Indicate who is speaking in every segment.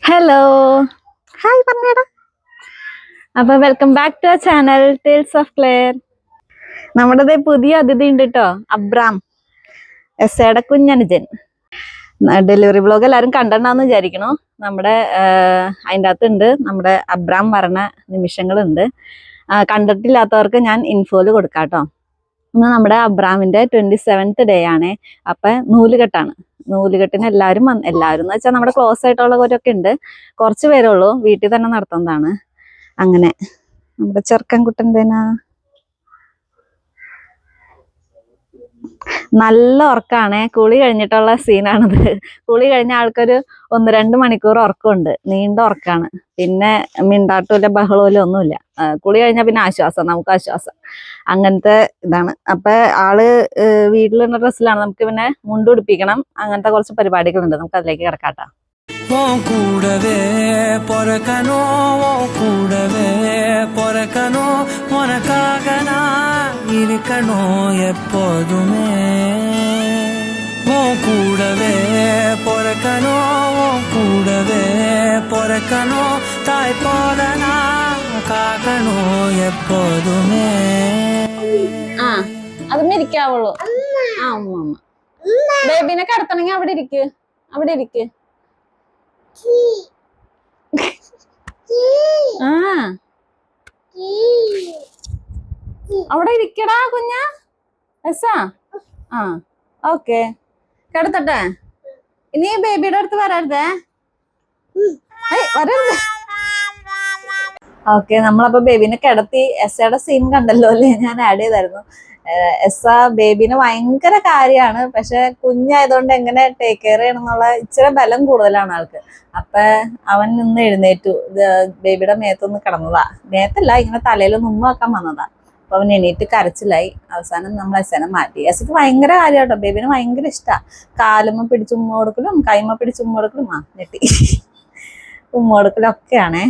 Speaker 1: Hello hi പറഞ്ഞേടാ. അപ്പൊ welcome back to channel tales of Claire. നമ്മുടെ പുതിയ അതിഥി ഉണ്ട് കേട്ടോ, അബ്രാം, എസ്സയുടെ കുഞ്ഞനുജൻ. ഡെലിവറി ബ്ലോഗ് എല്ലാവരും കണ്ടിട്ടുണ്ടാന്ന് വിചാരിക്കണു. നമ്മുടെ അതിൻ്റെ അകത്തുണ്ട് നമ്മുടെ അബ്രാം മരണ നിമിഷങ്ങളുണ്ട്. കണ്ടിട്ടില്ലാത്തവർക്ക് ഞാൻ ഇൻഫോയിൽ കൊടുക്കാം കേട്ടോ. ഇന്ന് നമ്മുടെ അബ്രാമിന്റെ 27th ഡേ ആണ്. അപ്പൊ നൂലുകെട്ടാണ്. നൂലുകെട്ടിന് എല്ലാവരും എല്ലാവരും എന്ന് വെച്ചാൽ നമ്മുടെ ക്ലോസ് ആയിട്ടുള്ളവരൊക്കെ ഉണ്ട്. കുറച്ച് പേരേ ഉള്ളൂ, വീട്ടിൽ തന്നെ നടത്തുന്നതാണ്. അങ്ങനെ നമ്മുടെ ചെറുക്കൻകുട്ടൻ്റെനാ നല്ല ഉറക്കാണ്. കുളി കഴിഞ്ഞിട്ടുള്ള സീനാണിത്. കുളി കഴിഞ്ഞ ആൾക്കൊരു 1-2 മണിക്കൂർ ഉറക്കമുണ്ട്, നീണ്ട ഉറക്കാണ്. പിന്നെ മിണ്ടാട്ടമില്ല, ബഹളമില്ല, ഒന്നുമില്ല. കുളി കഴിഞ്ഞാൽ പിന്നെ ആശ്വാസം, നമുക്ക് ആശ്വാസം. അങ്ങനത്തെ ഇതാണ്. അപ്പൊ ആള് വീട്ടിലുള്ള ഡ്രസ്സിലാണ്. നമുക്ക് പിന്നെ മുണ്ടുപിടിപ്പിക്കണം. അങ്ങനത്തെ കുറച്ച് പരിപാടികളുണ്ട്. നമുക്ക് അതിലേക്ക് കിടക്കാട്ടോ.
Speaker 2: കൂടവേ പൊറക്കനോ കൂടവേ പൊറക്കനോ ഉനക്കാകനാ ഇരിക്കണോ എപ്പോതുമേ കൂടവേ പൊറക്കനോ കൂടവേ പൊറക്കനോ തായ് പോലനാ കാക്കണോ എപ്പോതുമേ.
Speaker 1: അതൊന്നും ഇരിക്കാവുള്ളൂ. ആ അമ്മ ബേബിനെ കിടത്തണമെങ്കിൽ അവിടെ ഇരിക്ക്, അവിടെ ഇരിക്ക്. അവിടെ ഇരിക്കടാ കുഞ്ഞ എസാ. ഓക്കെ, കിടത്തട്ടെ. ഇനി ബേബിയുടെ അടുത്ത് വരരുതേ, വരരുത്. ഓക്കെ, നമ്മളപ്പോ ബേബിനെ കിടത്തി. എസ്സയുടെ സീൻ കണ്ടല്ലോ അല്ലേ, ഞാൻ ആഡ് ചെയ്തായിരുന്നു. എസ്സ ബേബിന് ഭയങ്കര കാര്യമാണ്. പക്ഷെ കുഞ്ഞായതുകൊണ്ട് എങ്ങനെ ടേക്ക് കെയർ ചെയ്യണം എന്നുള്ള ഇച്ചിരി ബലം കൂടുതലാണ് ആൾക്ക്. അപ്പൊ അവൻ നിന്ന് എഴുന്നേറ്റു. ബേബിയുടെ മേത്തൊന്ന് കിടന്നതാ. മേത്തല്ല, ഇങ്ങനെ തലയിലൊന്ന് ഉമ്മ വന്നതാ. അപ്പൊ അവൻ എണീറ്റ് കരച്ചിലായി. അവസാനം നമ്മൾ എസ്സനെ മാറ്റി. എസ്സക്ക് ഭയങ്കര കാര്യമാട്ടോ, ബേബിന് ഭയങ്കര ഇഷ്ടാ. കാലുമ്മ പിടിച്ച് ഉമ്മ കൊടുക്കലും കൈമ്മ പിടിച്ച് ഉമ്മ കൊടുക്കലും ഞെട്ടി ഉമ്മ കൊടുക്കലും ഒക്കെയാണേ.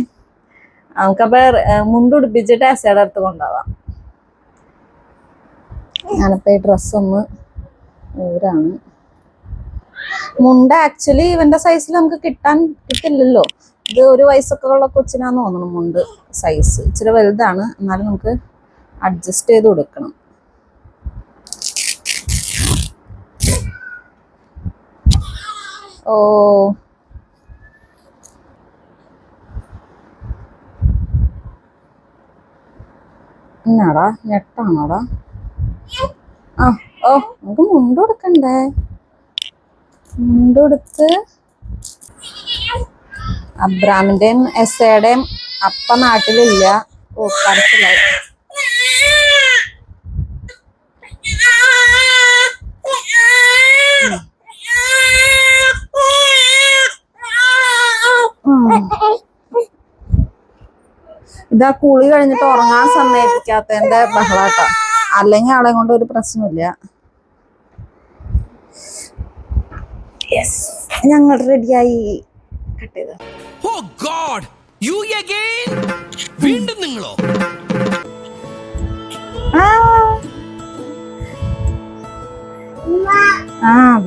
Speaker 1: നമുക്കപ്പൊ മുണ്ടുപിടിപ്പിച്ചിട്ട് എസ്സയുടെ അടുത്ത് കൊണ്ടുപോവാം. ഞാനിപ്പോ ഈ ഡ്രസ്സൊന്ന് ഊരാണ്. മുണ്ട് ആക്ച്വലി ഇവന്റെ സൈസിൽ നമുക്ക് കിട്ടില്ലല്ലോ. ഇത് 1 വയസ്സൊക്കെ ഉള്ള കൊച്ചിനാന്ന് തോന്നുന്നു മുണ്ട് സൈസ്. ഇച്ചിരി വലുതാണ്, എന്നാലും നമുക്ക് അഡ്ജസ്റ്റ് ചെയ്ത് കൊടുക്കണം. ഓ എന്നാടാ, ഞെട്ടാണോടാ? ഓ നമുക്ക് മുണ്ട് കൊടുക്കണ്ടേ? മുണ്ടെടുത്ത് അബ്രാമിന്റെയും എസ്സയുടെയും അപ്പ നാട്ടിലില്ല. ഓ കരച്ചിലായി. ഇതാ കുളി കഴിഞ്ഞിട്ട് ഉറങ്ങാൻ സമ്മതിക്കാത്തതിന്റെ ബഹളാട്ടോ. അല്ലെങ്കിൽ ആളെ കൊണ്ട് ഒരു പ്രശ്നമില്ല. ഞങ്ങൾ റെഡിയായി. കട്ട് ചെയ്ത്.
Speaker 2: ഓ ഗോഡ്, യു അഗൈൻ? വീണ്ടും നിങ്ങളോ?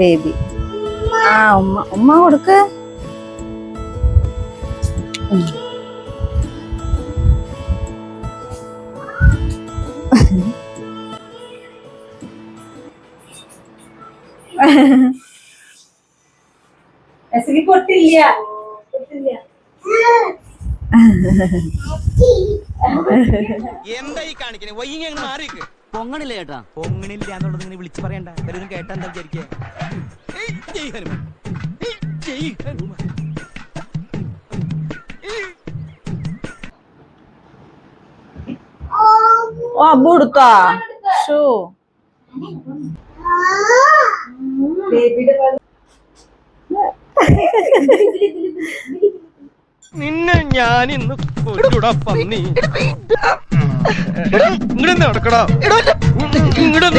Speaker 1: ബേബി. ഉമ്മ കൊടുക്ക്. പൊട്ടില്ല.
Speaker 2: എന്താ ഈ കാണിക്കണേ? വൈകി മാറിക്ക്. പൊങ്ങണില്ല ചേട്ടാ. പൊങ്ങണില്ല എന്നുള്ളത് ഇങ്ങനെ വിളിച്ചു പറയണ്ട. വരും കേട്ടാ എന്താ വിചാരിക്കേ?
Speaker 1: അബ്ബു കൊടുത്താ ഷോ
Speaker 2: നിന്നെ ഞാൻ ഇന്ന് കൊല്ലൂടാ പന്നി. ഇങ്ങോട്ട് നടക്കടാ. ഇങ്ങോട്ട്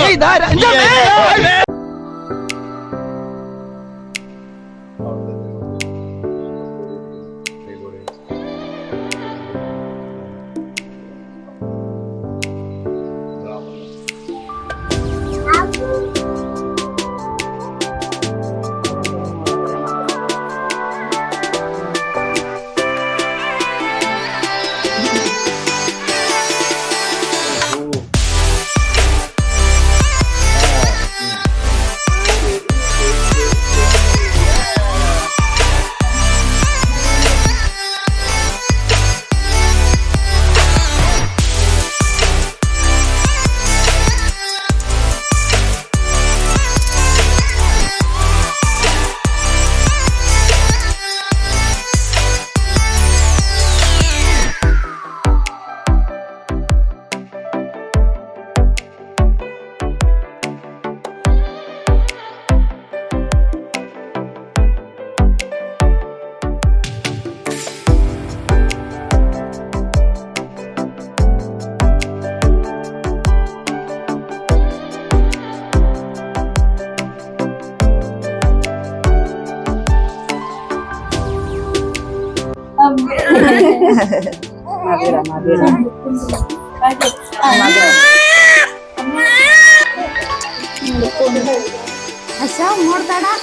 Speaker 1: നോർത്താടാ.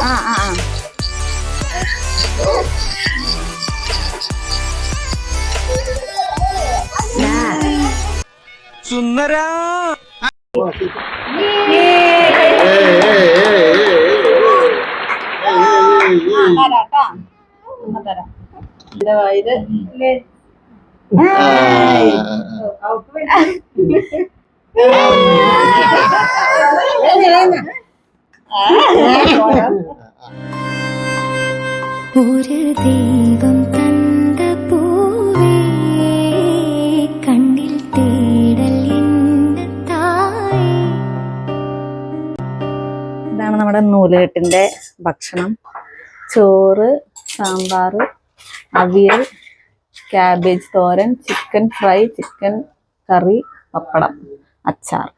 Speaker 1: ആ ആ ആ
Speaker 2: സുന്ദരാ
Speaker 1: തരാട്ടോ. അമ്മ തരാം. ഇത്
Speaker 3: ഒരു ദൈവം തന്ന പൂവേ കണ്ണിൽ തേടൽ തായേ.
Speaker 1: ഇതാണ് നമ്മുടെ നൂലുകെട്ടിന്റെ ഭക്ഷണം. ചോറ്, സാമ്പാർ, അവിയൽ, ക്യാബേജ് തോരൻ, ചിക്കൻ ഫ്രൈ, ചിക്കൻ കറി, പപ്പടം, അച്ചാർ.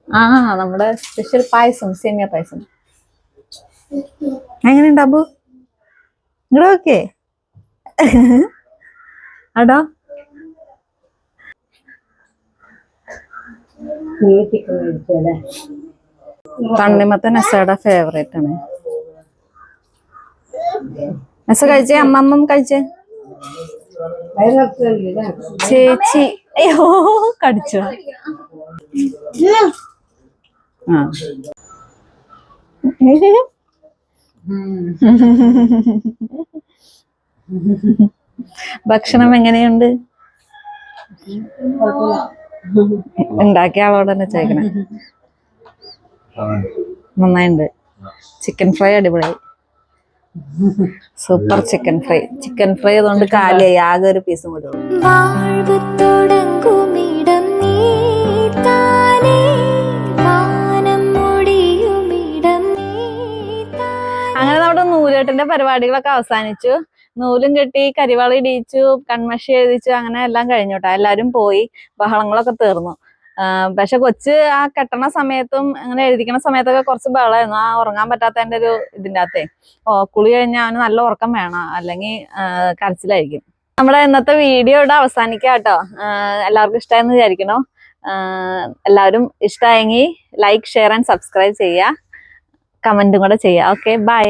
Speaker 1: ആ നമ്മുടെ സ്പെഷ്യൽ പായസം, സേമിയ പായസം. എങ്ങനെയുണ്ട് അബു? ഇങ്ങോട്ട് ഓക്കെ അടാ. തണ്ണിമത്തൻ നെസയുടെ ഫേവറേറ്റ് ആണ്. നെസ കഴിച്ചേ? അമ്മമ്മ കഴിച്ചേ? ചേച്ചി അയ്യോ കടിച്ചു. ആ ഭക്ഷണം എങ്ങനെയുണ്ട്? ഉണ്ടാക്കിയ ആളോട് തന്നെ ചോദിക്കണേ. നന്നായിണ്ട്. ചിക്കൻ ഫ്രൈ അടിപൊളിയായി. Super chicken fry. Chicken fry അതുകൊണ്ട് കാലിയായി. ആകെ ഒരു പീസും കൂടി ഉള്ളു.
Speaker 3: വാഴ്വ് തുടങ്ങുമിടം നീ താനേ, വാനം മുടിയുമിടം നീ താനേ.
Speaker 1: അങ്ങനെ നമ്മുടെ നൂലുകെട്ടിന്റെ പരിപാടികളൊക്കെ അവസാനിച്ചു. നൂലും കെട്ടി, കരിവാള ഇടിയിച്ചു, കൺമഷി എഴുതിച്ചു, അങ്ങനെ എല്ലാം കഴിഞ്ഞു കേട്ടോ. എല്ലാരും പോയി, ബഹളങ്ങളൊക്കെ തീർന്നു. പക്ഷെ കൊച്ച് ആ കെട്ടണ സമയത്തും അങ്ങനെ എഴുതിക്കണ സമയത്തൊക്കെ കുറച്ച് ബഹളമായിരുന്നു. ആ ഉറങ്ങാൻ പറ്റാത്തതിന്റെ ഒരു ഇതിൻ്റെ അകത്തെ. കുളി കഴിഞ്ഞാൽ അവന് നല്ല ഉറക്കം വേണം, അല്ലെങ്കിൽ കരച്ചിലായിരിക്കും. നമ്മുടെ ഇന്നത്തെ വീഡിയോ ഇവിടെ അവസാനിക്കാം കേട്ടോ. എല്ലാവർക്കും ഇഷ്ടമായെന്ന് വിചാരിക്കണോ? എല്ലാവരും ഇഷ്ടമായെങ്കിൽ ലൈക്ക്, ഷെയർ ആൻഡ് സബ്സ്ക്രൈബ് ചെയ്യുക. കമന്റും കൂടെ ചെയ്യുക. Okay, by.